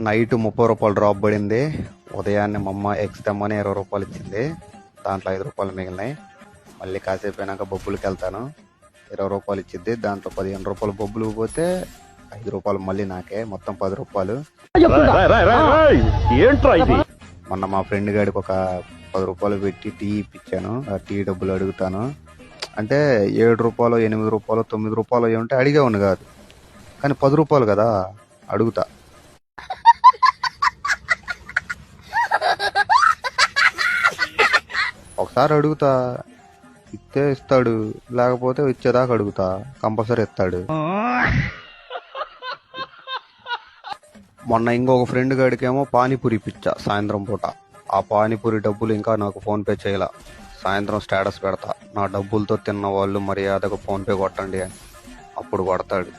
Night 30 రూపాయలు drop పడింది. ఉదయాన్నే మా అమ్మ ఎగ్స్ తెమ్మని 20 రూపాయలు ఇచ్చింది. దాంట్లో 5 రూపాయలు మిగిలినాయి. మళ్ళీ కాసేపు అయినాక బొబ్బులకి వెళ్తాను. 20 రూపాయలు ఇచ్చింది. దాంట్లో 15 రూపాయలు బొబ్బులు పోతే 5 రూపాయలు మళ్ళీ నాకే, మొత్తం 10 రూపాయలు. మొన్న మా ఫ్రెండ్ గాడికి ఒక 10 రూపాయలు పెట్టి టీ ఇప్పించాను. ఆ టీ డబ్బులు అడుగుతాను. అంటే 7 రూపాయలు, 8 రూపాయలు, 9 రూపాయలు అవి ఉంటే అడిగేవాడిని కాదు. కానీ 10 రూపాయలు కదా అడుగుతా. ఒకసారి అడుగుతా, ఇస్తే ఇస్తాడు, లేకపోతే ఇచ్చేదాకా అడుగుతా, కంపల్సరీ ఇస్తాడు. మొన్న ఇంకొక ఫ్రెండ్ గాడికేమో పానీపూరి ఇప్పించా సాయంత్రం పూట. ఆ పానీపూరి డబ్బులు ఇంకా నాకు ఫోన్ పే చేయలా. సాయంత్రం స్టేటస్ పెడతా, నా డబ్బులతో తిన్న వాళ్ళు మర్యాదగా ఫోన్ పే కొట్టండి అని. అప్పుడు కొడతాడు.